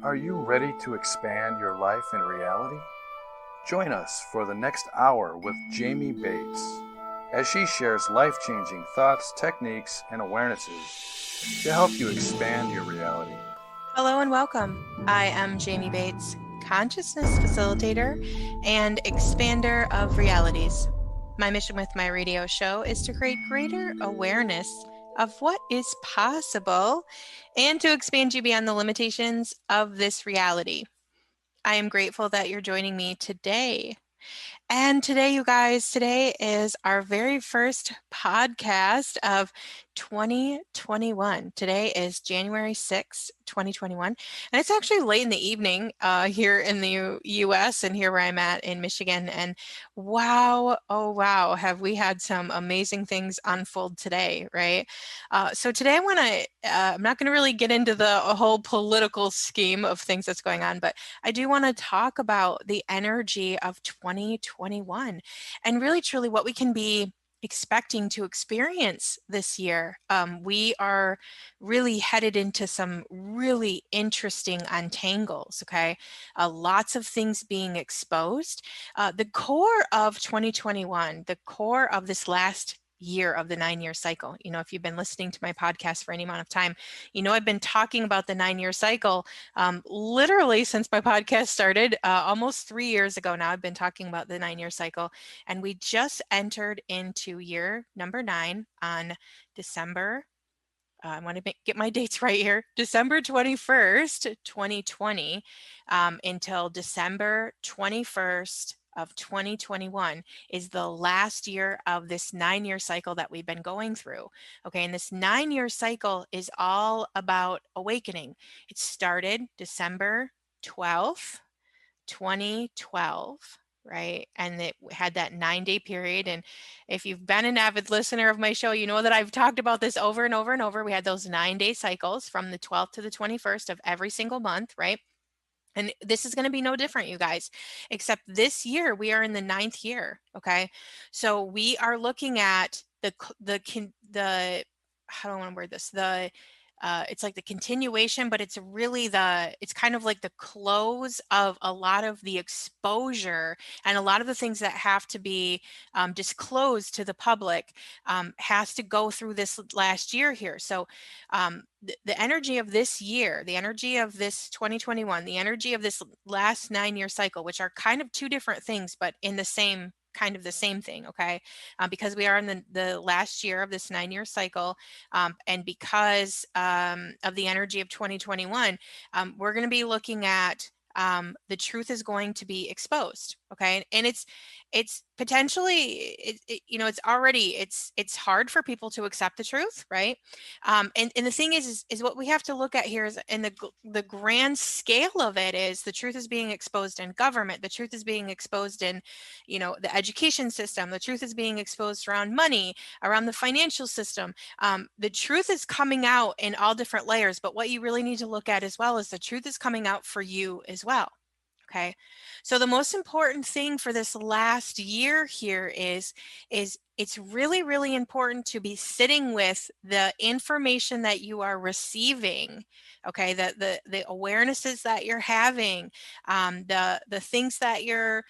Are you ready to expand your life and reality? Join us for the next hour with Jamie Bates as she shares life-changing thoughts, techniques, and awarenesses to help you expand your reality. Hello and welcome. I am Jamie Bates, consciousness facilitator and expander of realities. My mission with my radio show is to create greater awareness of what is possible and to expand you beyond the limitations of this reality. I am grateful that you're joining me today. And today, you guys, today is our very first podcast of 2021. Today is January 6th, 2021. And it's actually late in the evening here in the US and here where I'm at in Michigan. And wow, oh wow, have we had some amazing things unfold today, right? So today I'm not going to really get into the whole political scheme of things that's going on, but I do want to talk about the energy of 2021 and really truly what we can be expecting to experience this year. We are really headed into some really interesting untangles, okay? Lots of things being exposed. The core of 2021, the core of this last year of the 9-year cycle. You know, if you've been listening to my podcast for any amount of time, you know I've been talking about the 9-year cycle literally since my podcast started almost 3 years ago now. I've been talking about the 9-year cycle, and we just entered into year number 9 on December. I want to get my dates right here. December 21st, 2020, until December 21st of 2021 is the last year of this 9-year cycle that we've been going through. Okay, and this 9-year cycle is all about awakening. It started December 12th, 2012. Right. And it had that 9-day period. And if you've been an avid listener of my show, you know that I've talked about this over and over and over. We had those 9-day cycles from the 12th to the 21st of every single month. Right. And this is going to be no different, you guys, except this year we are in the 9th year. Okay. So we are looking at the how do I want to word this? It's like the continuation, but it's really it's kind of like the close of a lot of the exposure and a lot of the things that have to be disclosed to the public has to go through this last year here. So the energy of this year, the energy of this 2021, the energy of this last 9-year cycle, which are kind of two different things, but in the same kind of the same thing, okay? Because we are in the last year of this 9-year cycle, and because of the energy of 2021, we're going to be looking at the truth is going to be exposed, okay? And it's potentially it's already it's hard for people to accept the truth, right? And the thing is what we have to look at here is in the grand scale of it is the truth is being exposed in government, the truth is being exposed in the education system, the truth is being exposed around money, around the financial system. The truth is coming out in all different layers, but what you really need to look at as well is the truth is coming out for you as well. Okay, so the most important thing for this last year here is it's really, really important to be sitting with the information that you are receiving. Okay, the awarenesses that you're having, the things that your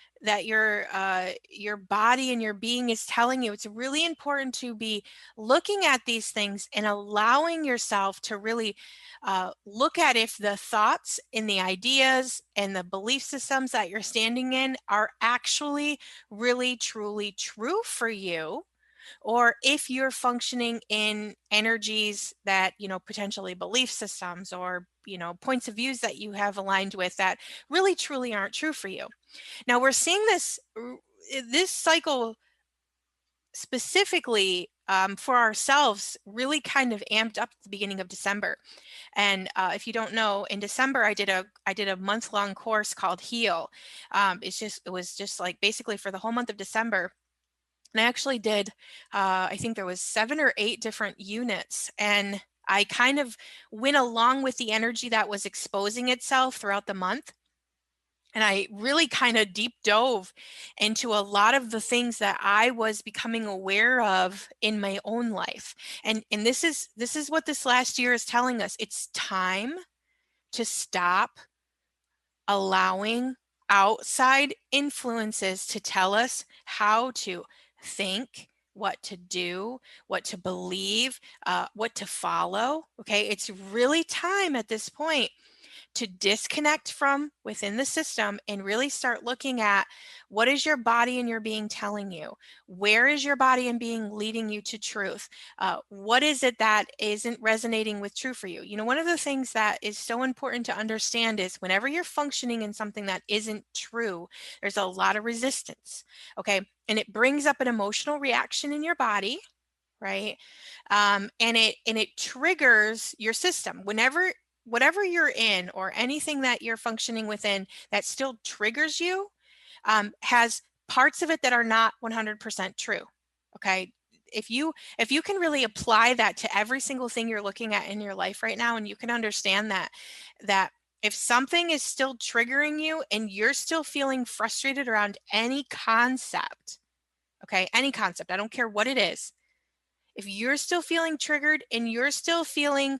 body and your being is telling you. It's really important to be looking at these things and allowing yourself to really look at if the thoughts and the ideas and the belief systems that you're standing in are actually really truly true for you, or if you're functioning in energies that potentially belief systems or points of views that you have aligned with that really truly aren't true for you. Now we're seeing this cycle specifically for ourselves really kind of amped up at the beginning of December. And if you don't know, in December I did a month-long course called Heal. It was just like basically for the whole month of December. And I actually did, I think there was 7 or 8 different units, and I kind of went along with the energy that was exposing itself throughout the month. And I really kind of deep dove into a lot of the things that I was becoming aware of in my own life. And this is what this last year is telling us. It's time to stop allowing outside influences to tell us how to think, what to do, what to believe, what to follow. Okay, it's really time at this point to disconnect from within the system and really start looking at what is your body and your being telling you? Where is your body and being leading you to truth? What is it that isn't resonating with true for you? You know, one of the things that is so important to understand is whenever you're functioning in something that isn't true, there's a lot of resistance. Okay. And it brings up an emotional reaction in your body, right? And it triggers your system whenever whatever you're in or anything that you're functioning within that still triggers you, has parts of it that are not 100% true. Okay. If you can really apply that to every single thing you're looking at in your life right now, and you can understand that if something is still triggering you and you're still feeling frustrated around any concept, okay, any concept, I don't care what it is, if you're still feeling triggered and you're still feeling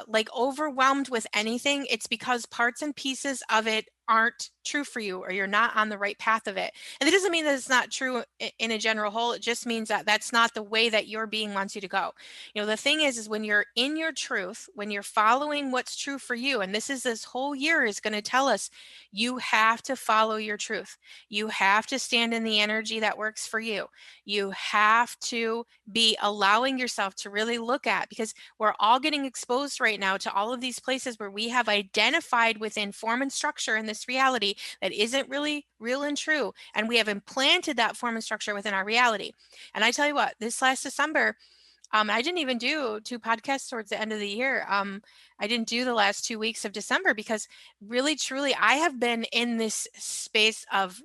like overwhelmed with anything, it's because parts and pieces of it aren't true for you, or you're not on the right path of it. And that doesn't mean that it's not true in a general whole. It just means that that's not the way that your being wants you to go. You know, the thing is when you're in your truth, when you're following what's true for you, and this whole year is going to tell us, you have to follow your truth. You have to stand in the energy that works for you. You have to be allowing yourself to really look at, because we're all getting exposed right now to all of these places where we have identified within form and structure in this reality that isn't really real and true, and we have implanted that form and structure within our reality. And I tell you what, this last December, I didn't even do 2 podcasts towards the end of the year. I didn't do the last 2 weeks of December because really truly I have been in this space of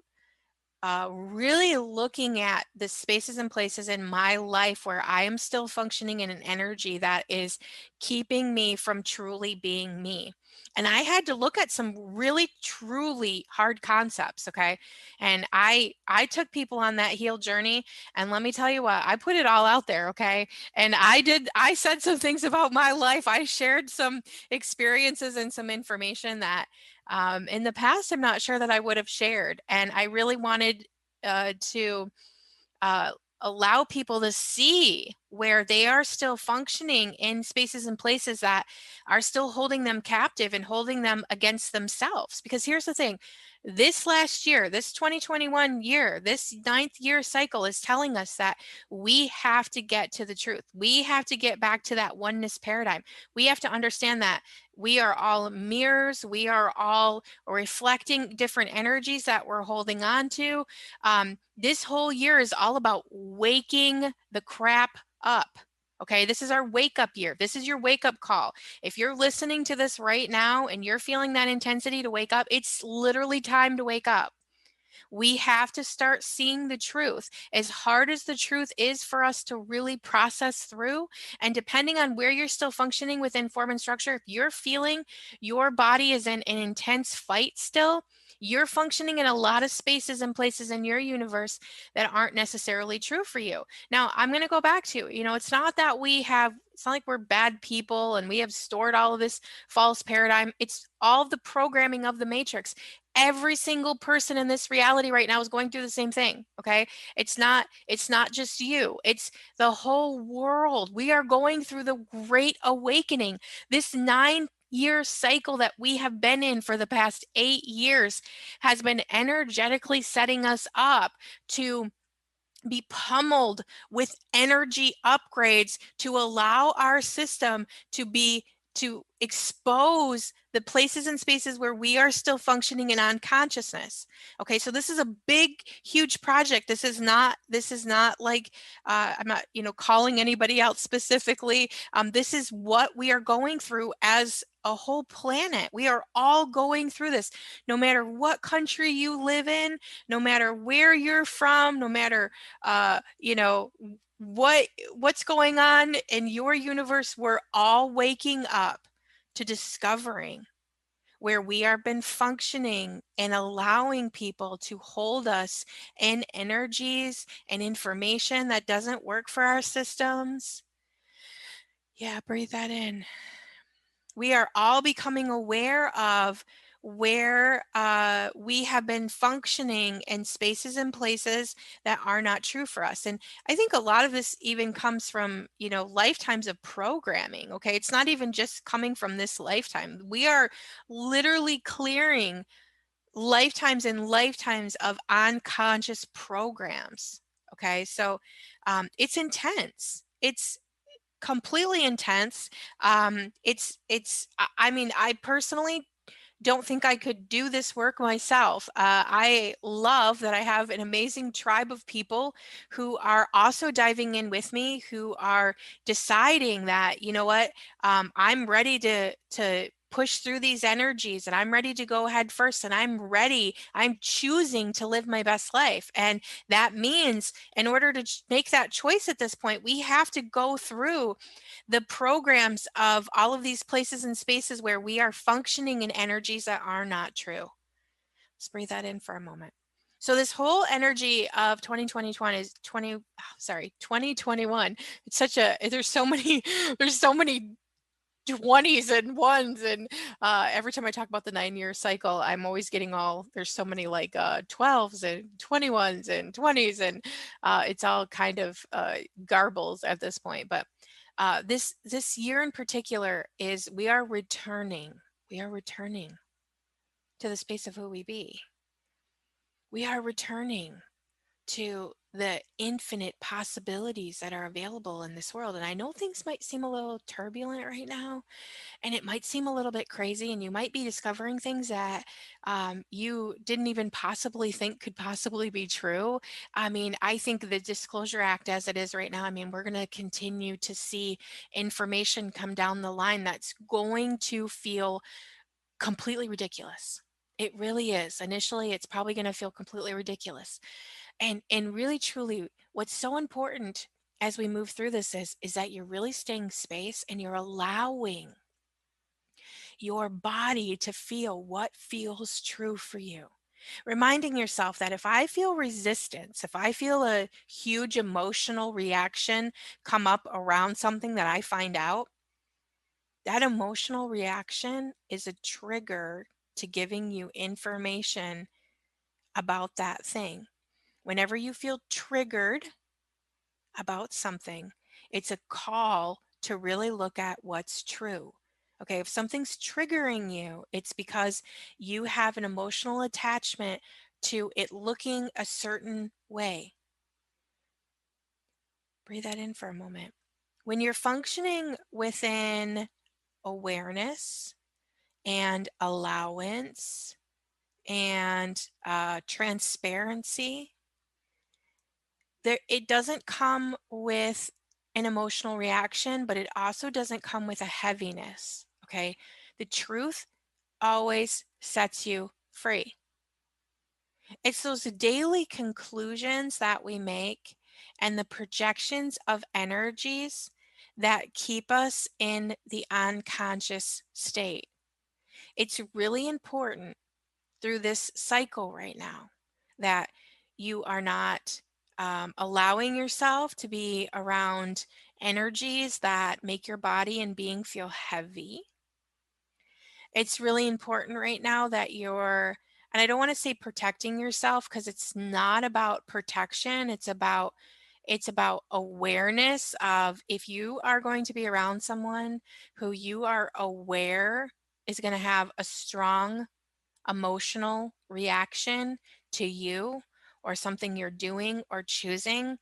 really looking at the spaces and places in my life where I am still functioning in an energy that is keeping me from truly being me. And I had to look at some really truly hard concepts, okay? And I took people on that heal journey, and let me tell you what, I put it all out there, okay? And I said some things about my life. I shared some experiences and some information that in the past, I'm not sure that I would have shared. And I really wanted to uh, allow people to see where they are still functioning in spaces and places that are still holding them captive and holding them against themselves. Because here's the thing, this last year, this 2021 year, this 9th year cycle is telling us that we have to get to the truth. We have to get back to that oneness paradigm. We have to understand that we are all mirrors. We are all reflecting different energies that we're holding on to. This whole year is all about waking the crap up. Okay, this is our wake up year. This is your wake up call. If you're listening to this right now and you're feeling that intensity to wake up, it's literally time to wake up. We have to start seeing the truth. As hard as the truth is for us to really process through, and depending on where you're still functioning within form and structure, if you're feeling your body is in an intense fight still, you're functioning in a lot of spaces and places in your universe that aren't necessarily true for you. Now, I'm going to go back to, it's not that it's not like we're bad people and we have stored all of this false paradigm. It's all the programming of the matrix. Every single person in this reality right now is going through the same thing. Okay. It's not just you, it's the whole world. We are going through the great awakening. This 9-year cycle that we have been in for the past 8 years has been energetically setting us up to be pummeled with energy upgrades to allow our system to expose the places and spaces where we are still functioning in unconsciousness. Okay, so this is a big, huge project. This is not like I'm not, calling anybody out specifically. This is what we are going through as a whole planet. We are all going through this, no matter what country you live in, no matter where you're from, no matter what's going on in your universe. We're all waking up to discovering where we have been functioning and allowing people to hold us in energies and information that doesn't work for our systems. Yeah, breathe that in. We are all becoming aware of where we have been functioning in spaces and places that are not true for us. And I think a lot of this even comes from, lifetimes of programming. Okay. It's not even just coming from this lifetime. We are literally clearing lifetimes and lifetimes of unconscious programs. Okay. So it's intense. It's completely intense. I mean, I personally don't think I could do this work myself. I love that I have an amazing tribe of people who are also diving in with me, who are deciding that, you know what, I'm ready to push through these energies, and I'm ready to go head first, and I'm choosing to live my best life. And that means in order to make that choice at this point, we have to go through the programs of all of these places and spaces where we are functioning in energies that are not true. Let's breathe that in for a moment. So this whole energy of 2020 is 2021. It's there's so many, there's so many 20s and ones, and every time I talk about the 9-year cycle, I'm always getting there's so many like 12s and 21s and 20s, and it's all kind of garbles at this point. But this year in particular is we are returning to the space of who we be. We are returning to the infinite possibilities that are available in this world. And I know things might seem a little turbulent right now, and it might seem a little bit crazy, and you might be discovering things that you didn't even possibly think could possibly be true. I mean, I think the Disclosure Act as it is right now, I mean, we're going to continue to see information come down the line that's going to feel completely ridiculous. It really is. Initially, it's probably going to feel completely ridiculous. And really truly, what's so important as we move through this is that you're really staying space, and you're allowing your body to feel what feels true for you. Reminding yourself that if I feel resistance, if I feel a huge emotional reaction come up around something that I find out, that emotional reaction is a trigger to giving you information about that thing. Whenever you feel triggered about something, it's a call to really look at what's true. Okay, if something's triggering you, it's because you have an emotional attachment to it looking a certain way. Breathe that in for a moment. When you're functioning within awareness and allowance and transparency, it doesn't come with an emotional reaction, but it also doesn't come with a heaviness. Okay, the truth always sets you free. It's those daily conclusions that we make and the projections of energies that keep us in the unconscious state. It's really important through this cycle right now that you are not allowing yourself to be around energies that make your body and being feel heavy. It's really important right now that and I don't want to say protecting yourself, because it's not about protection. It's about awareness of, if you are going to be around someone who you are aware is going to have a strong emotional reaction to you or something you're doing or choosing,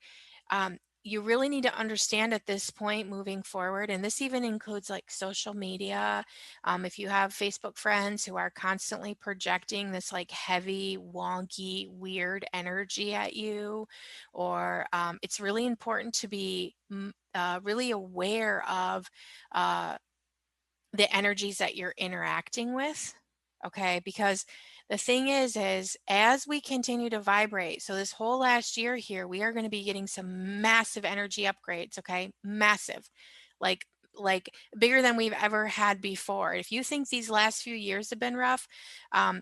you really need to understand at this point moving forward, and this even includes like social media. If you have Facebook friends who are constantly projecting this like heavy, wonky, weird energy at you, or it's really important to be really aware of uh, the energies that you're interacting with. Okay, because the thing is as we continue to vibrate, so this whole last year here, we are going to be getting some massive energy upgrades. Okay, massive, like like bigger than we've ever had before. If you think these last few years have been rough,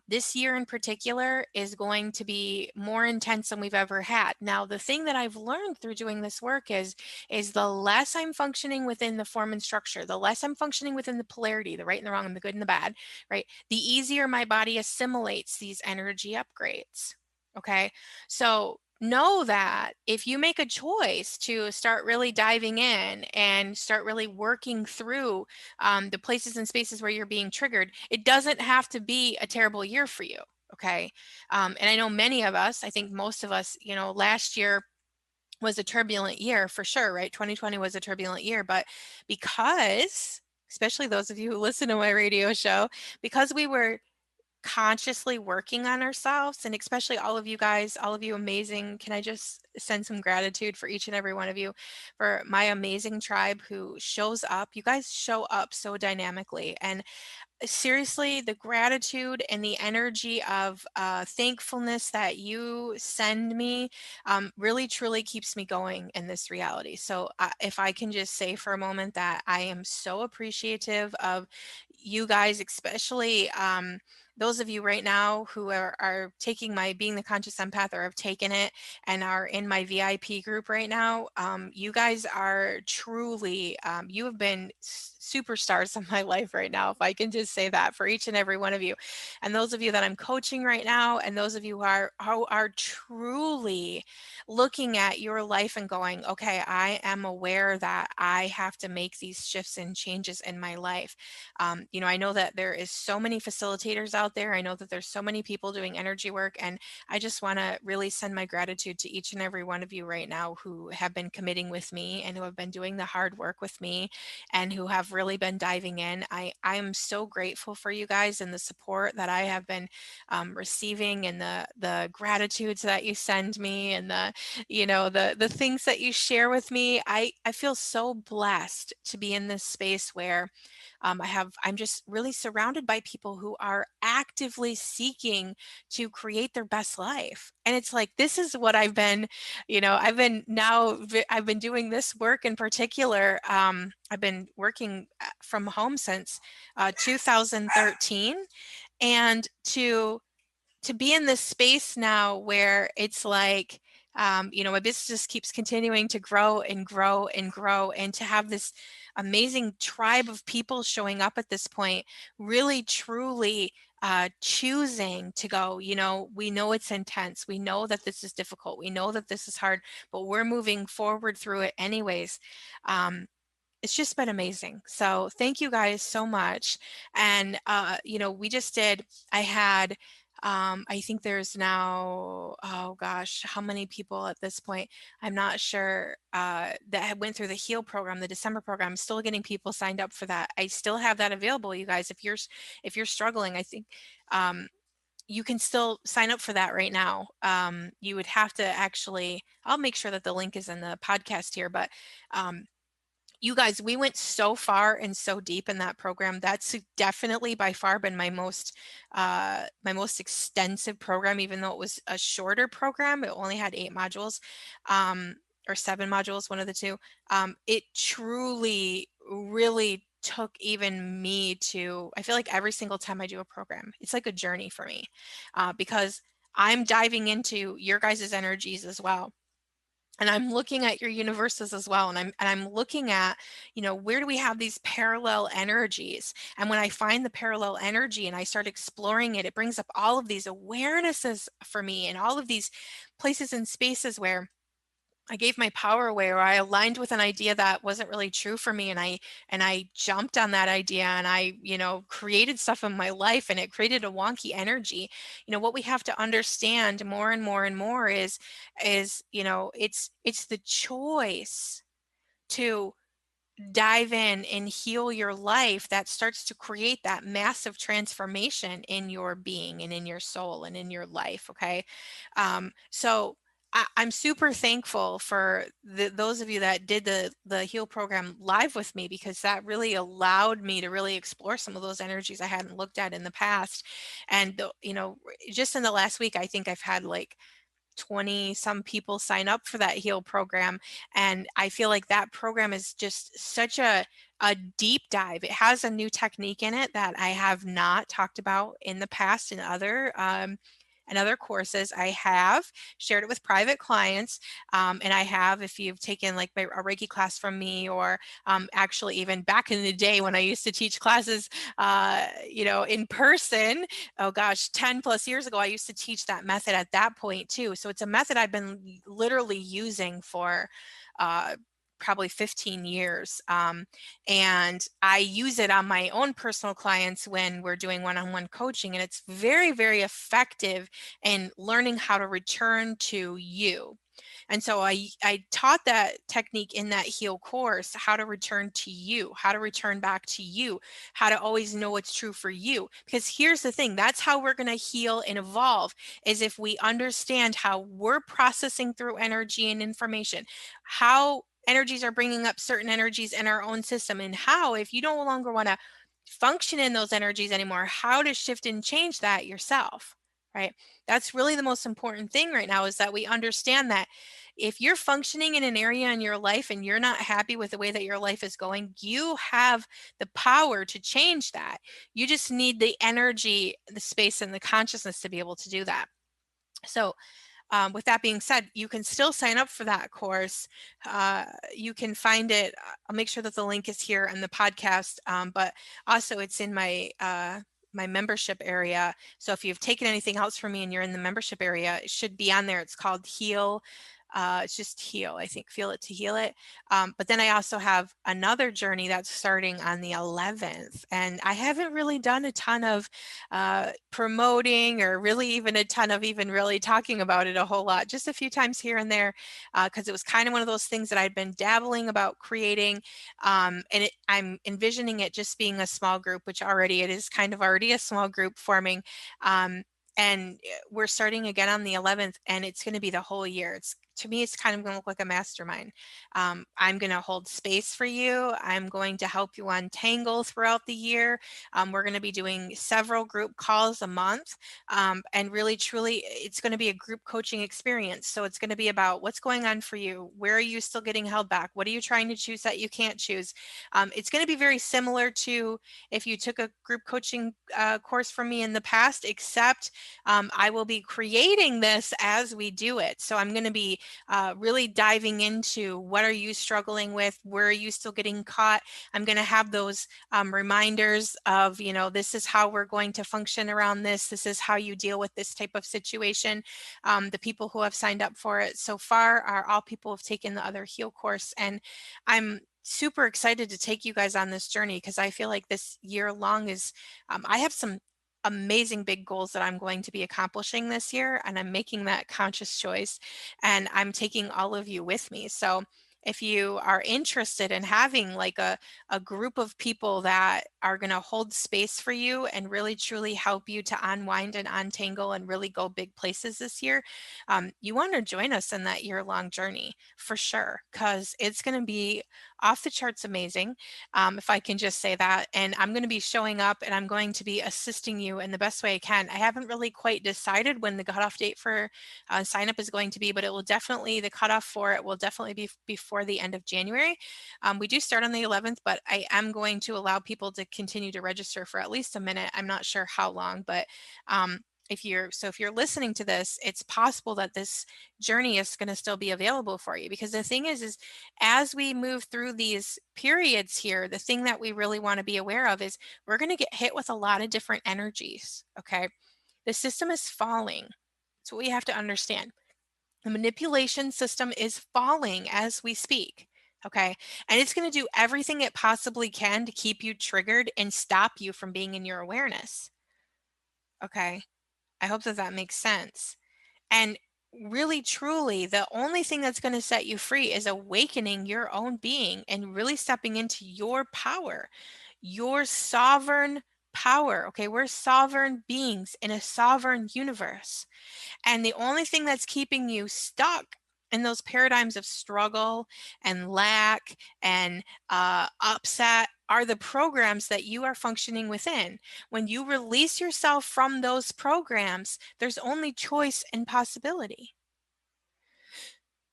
this year in particular is going to be more intense than we've ever had. Now, the thing that I've learned through doing this work is the less I'm functioning within the form and structure, the less I'm functioning within the polarity, the right and the wrong and the good and the bad, right? The easier my body assimilates these energy upgrades. Okay. So know that if you make a choice to start really diving in and start really working through the places and spaces where you're being triggered, it doesn't have to be a terrible year for you. Okay. And I know many of us, I think most of us, last year was a turbulent year for sure, right? 2020 was a turbulent year, but because, especially those of you who listen to my radio show, because we were consciously working on ourselves, and especially all of you guys, all of you amazing, can I just send some gratitude for each and every one of you, for my amazing tribe who shows up. You guys show up so dynamically, and seriously, the gratitude and the energy of thankfulness that you send me really truly keeps me going in this reality. So if I can just say for a moment that I am so appreciative of you guys, especially those of you right now who are taking my being the conscious empath, or have taken it and are in my VIP group right now. You guys are truly, you have been superstars of my life right now, if I can just say that, for each and every one of you. And those of you that I'm coaching right now, and those of you who are truly looking at your life and going, okay, I am aware that I have to make these shifts and changes in my life. I know that there is so many facilitators out there. I know that there's so many people doing energy work, and I just want to really send my gratitude to each and every one of you right now who have been committing with me and who have been doing the hard work with me and who have really been diving in. I'm so grateful for you guys and the support that I have been receiving, and the gratitudes that you send me, and the things that you share with me. I feel so blessed to be in this space where I'm just really surrounded by people who are actively seeking to create their best life. And it's like, this is what I've been doing this work in particular. I've been working from home since 2013. And to be in this space now where it's like, my business just keeps continuing to grow and grow and grow, and to have this amazing tribe of people showing up at this point, really truly choosing to go, we know it's intense. We know that this is difficult. We know that this is hard, but we're moving forward through it anyways. It's just been amazing. So thank you guys so much. And, we just did, I had, I think there's now, oh gosh, how many people at this point? I'm not sure, that went through the HEAL program, the December program. I'm still getting people signed up for that. I still have that available, you guys. If you're struggling, I think, you can still sign up for that right now. You would have to actually, I'll make sure that the link is in the podcast here, but, you guys, we went so far and so deep in that program. That's definitely by far been my most extensive program, even though it was a shorter program. It only had 8 modules, or 7 modules, one of the two. It truly, really took even me to, I feel like every single time I do a program, it's like a journey for me, because I'm diving into your guys' energies as well. And I'm looking at your universes as well, and I'm looking at, where do we have these parallel energies? And when I find the parallel energy and I start exploring it, it brings up all of these awarenesses for me, and all of these places and spaces where I gave my power away, or I aligned with an idea that wasn't really true for me, and I jumped on that idea, and I, created stuff in my life, and it created a wonky energy. What we have to understand more and more and more is it's the choice to dive in and heal your life that starts to create that massive transformation in your being and in your soul and in your life. Okay. So I'm super thankful for those of you that did the heal program live with me, because that really allowed me to really explore some of those energies I hadn't looked at in the past. And just in the last week, I think I've had like 20 some people sign up for that heal program, and I feel like that program is just such a deep dive. It has a new technique in it that I have not talked about in the past in other courses. I have shared it with private clients, and I have, if you've taken like a Reiki class from me, or actually even back in the day when I used to teach classes, in person. Oh gosh, 10 plus years ago, I used to teach that method at that point too. So it's a method I've been literally using for uh, probably 15 years. And I use it on my own personal clients when we're doing one-on-one coaching. And it's very, very effective in learning how to return to you. And so I taught that technique in that heal course, how to return to you, how to return back to you, how to always know what's true for you. Because here's the thing, that's how we're going to heal and evolve, is if we understand how we're processing through energy and information, how energies are bringing up certain energies in our own system, and how, if you no longer want to function in those energies anymore, how to shift and change that yourself, right? That's really the most important thing right now, is that we understand that if you're functioning in an area in your life and you're not happy with the way that your life is going, you have the power to change that. You just need the energy, the space, and the consciousness to be able to do that. So with that being said, you can still sign up for that course. You can find it. I'll make sure that the link is here in the podcast, but also it's in my membership area. So if you've taken anything else from me and you're in the membership area, it should be on there. It's called Heal. It's just Heal, I think, Feel It to Heal It. But then I also have another journey that's starting on the 11th. And I haven't really done a ton of promoting, or really even a ton of even really talking about it a whole lot, just a few times here and there, because it was kind of one of those things that I'd been dabbling about creating. I'm envisioning it just being a small group, which already it is kind of already a small group forming. And we're starting again on the 11th, and it's going to be the whole year. To me, it's kind of going to look like a mastermind. I'm going to hold space for you. I'm going to help you untangle throughout the year. We're going to be doing several group calls a month. And really, truly, it's going to be a group coaching experience. So it's going to be about what's going on for you. Where are you still getting held back? What are you trying to choose that you can't choose? It's going to be very similar to if you took a group coaching course from me in the past, except I will be creating this as we do it. So I'm going to be really diving into what are you struggling with? Where are you still getting caught? I'm going to have those reminders of, this is how we're going to function around this. This is how you deal with this type of situation. The people who have signed up for it so far are all people who have taken the other Heal course. And I'm super excited to take you guys on this journey, because I feel like this year long is, I have some amazing big goals that I'm going to be accomplishing this year, and I'm making that conscious choice, and I'm taking all of you with me. So if you are interested in having like a group of people that are going to hold space for you and really truly help you to unwind and untangle and really go big places this year, you want to join us in that year-long journey for sure, because it's going to be off the charts amazing, if I can just say that. And I'm going to be showing up, and I'm going to be assisting you in the best way I can. I haven't really quite decided when the cutoff date for sign up is going to be, but it will definitely, the cutoff for it will definitely be before the end of January. We do start on the 11th, but I am going to allow people to continue to register for at least a minute. I'm not sure how long, but if you're listening to this, it's possible that this journey is going to still be available for you. Because the thing is as we move through these periods here, the thing that we really want to be aware of is we're going to get hit with a lot of different energies. Okay. The system is falling. That's what we have to understand. The manipulation system is falling as we speak. Okay. And it's going to do everything it possibly can to keep you triggered and stop you from being in your awareness. Okay. I hope that makes sense. And really, truly, the only thing that's going to set you free is awakening your own being and really stepping into your power, your sovereign power. Okay. We're sovereign beings in a sovereign universe. And the only thing that's keeping you stuck in those paradigms of struggle and lack and upset are the programs that you are functioning within. When you release yourself from those programs, there's only choice and possibility.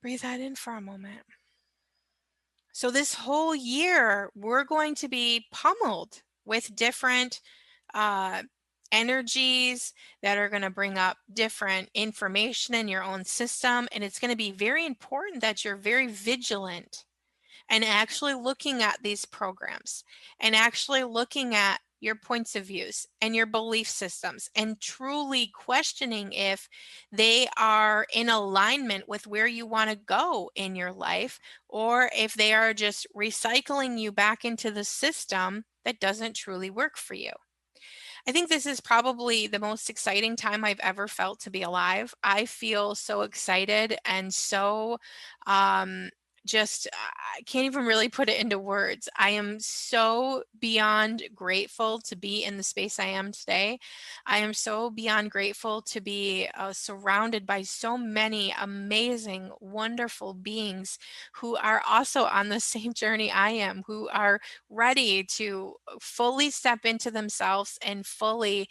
Breathe that in for a moment. So this whole year, we're going to be pummeled with different uh, energies that are going to bring up different information in your own system. And it's going to be very important that you're very vigilant and actually looking at these programs and actually looking at your points of views and your belief systems and truly questioning if they are in alignment with where you want to go in your life, or if they are just recycling you back into the system that doesn't truly work for you. I think this is probably the most exciting time I've ever felt to be alive. I feel so excited and so um, just, I can't even really put it into words. I am so beyond grateful to be in the space I am today. I am so beyond grateful to be surrounded by so many amazing, wonderful beings who are also on the same journey I am, who are ready to fully step into themselves and fully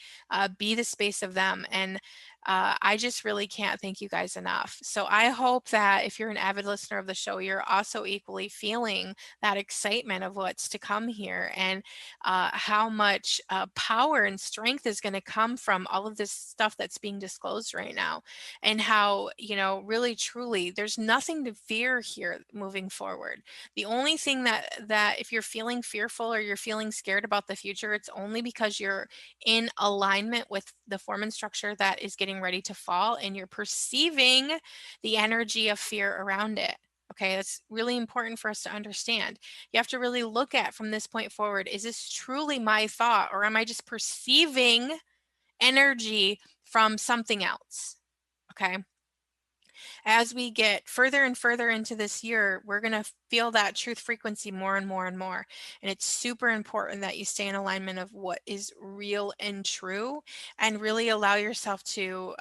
be the space of them. And I just really can't thank you guys enough. So I hope that if you're an avid listener of the show, you're also equally feeling that excitement of what's to come here, and how much power and strength is going to come from all of this stuff that's being disclosed right now, and how, really truly there's nothing to fear here moving forward. The only thing that if you're feeling fearful or you're feeling scared about the future, it's only because you're in alignment with the form and structure that is getting ready to fall, and you're perceiving the energy of fear around it. Okay, that's really important for us to understand. You have to really look at from this point forward, is this truly my thought, or am I just perceiving energy from something else? Okay. As we get further and further into this year, we're going to feel that truth frequency more and more and more. And it's super important that you stay in alignment of what is real and true, and really allow yourself to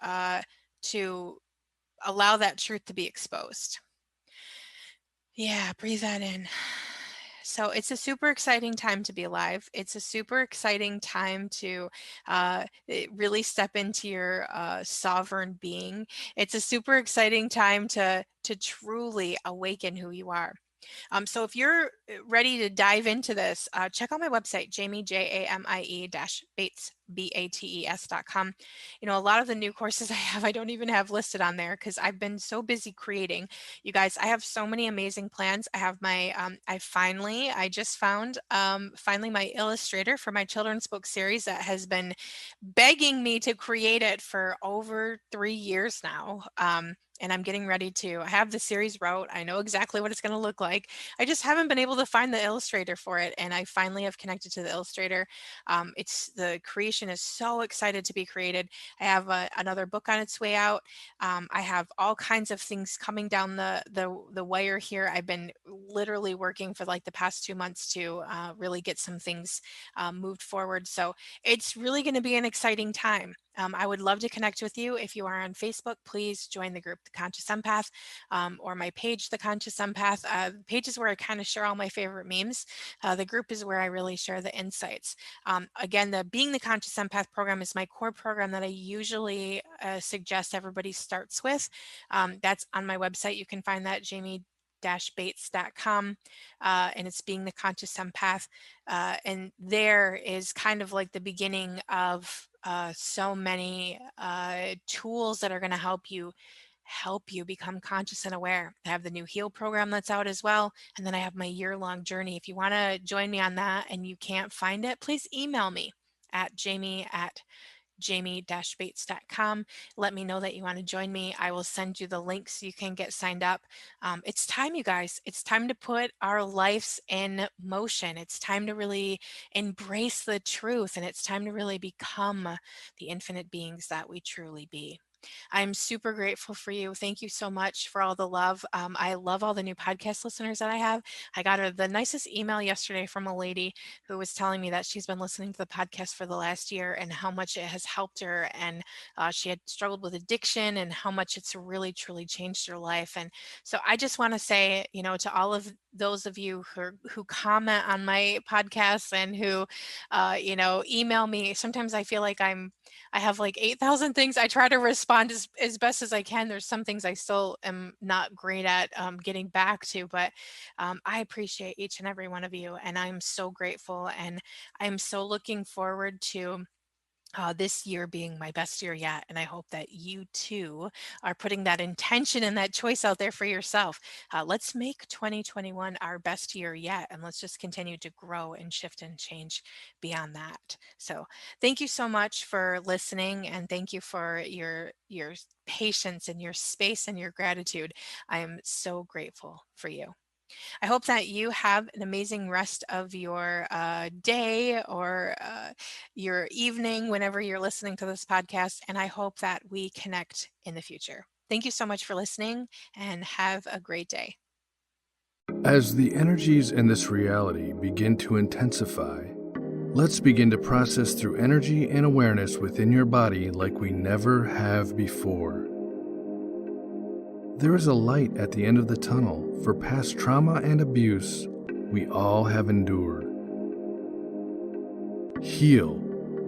allow that truth to be exposed. Yeah, breathe that in. So it's a super exciting time to be alive. It's a super exciting time to really step into your sovereign being. It's a super exciting time to truly awaken who you are. So if you're ready to dive into this, check out my website, Jamie, Jamie Bates, BATES.com. A lot of the new courses I have, I don't even have listed on there because I've been so busy creating. You guys, I have so many amazing plans. I have my, I just found finally my illustrator for my children's book series that has been begging me to create it for over 3 years now. And I'm getting ready to. I have the series wrote. I know exactly what it's going to look like. I just haven't been able to find the illustrator for it, and I finally have connected to the illustrator. It's the creation is so excited to be created. I have another book on its way out. I have all kinds of things coming down the wire here. I've been literally working for like the past 2 months to really get some things moved forward. So it's really going to be an exciting time. I would love to connect with you. If you are on Facebook, please join the group, The Conscious Empath, or my page, The Conscious Empath. The page is where I kind of share all my favorite memes. The group is where I really share the insights. Again, the Being the Conscious Empath program is my core program that I usually suggest everybody starts with. That's on my website. You can find that, Jamie-Bates.com, and it's Being the Conscious Empath. And there is kind of like the beginning of so many tools that are going to help you become conscious and aware. I have the new Heal program that's out as well. And then I have my year-long journey. If you want to join me on that and you can't find it, please email me at jamie@bates.com. Let me know that you want to join me. I will send you the link so you can get signed up. It's time, you guys. It's time to put our lives in motion. It's time to really embrace the truth, and it's time to really become the infinite beings that we truly be. I'm super grateful for you. Thank you so much for all the love. I love all the new podcast listeners that I have. I got the nicest email yesterday from a lady who was telling me that she's been listening to the podcast for the last year and how much it has helped her. And she had struggled with addiction and how much it's really, truly changed her life. And so I just want to say, to all of those of you who comment on my podcasts and who, email me, sometimes I feel like I have like 8,000 things I try to respond respond as best as I can. There's some things I still am not great at getting back to, but I appreciate each and every one of you, and I'm so grateful, and I'm so looking forward to this year being my best year yet. And I hope that you too are putting that intention and that choice out there for yourself. Let's make 2021 our best year yet. And let's just continue to grow and shift and change beyond that. So thank you so much for listening. And thank you for your patience and your space and your gratitude. I am so grateful for you. I hope that you have an amazing rest of your day or your evening whenever you're listening to this podcast. And I hope that we connect in the future. Thank you so much for listening and have a great day. As the energies in this reality begin to intensify, let's begin to process through energy and awareness within your body like we never have before. There is a light at the end of the tunnel for past trauma and abuse we all have endured. Heal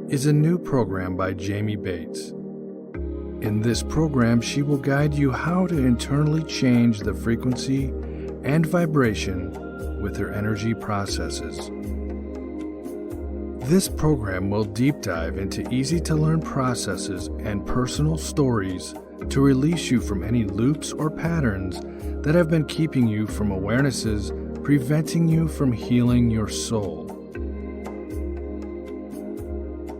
is a new program by Jamie Bates. In this program, she will guide you how to internally change the frequency and vibration with her energy processes. This program will deep dive into easy-to-learn processes and personal stories to release you from any loops or patterns that have been keeping you from awarenesses, preventing you from healing your soul.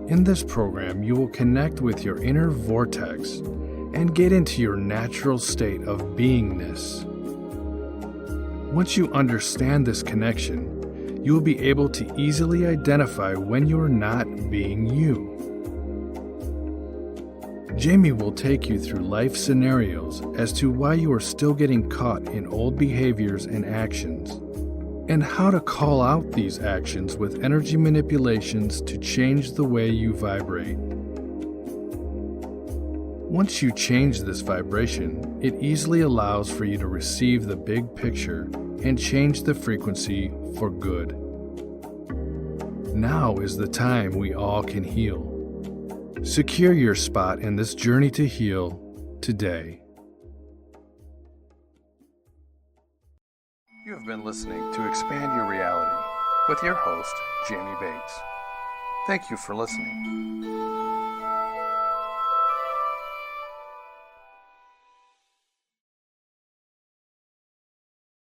In this program, you will connect with your inner vortex and get into your natural state of beingness. Once you understand this connection, you will be able to easily identify when you are not being you. Jamie will take you through life scenarios as to why you are still getting caught in old behaviors and actions, and how to call out these actions with energy manipulations to change the way you vibrate. Once you change this vibration, it easily allows for you to receive the big picture and change the frequency for good. Now is the time we all can heal. Secure your spot in this journey to heal today. You have been listening to Expand Your Reality with your host, Jamie Bates. Thank you for listening.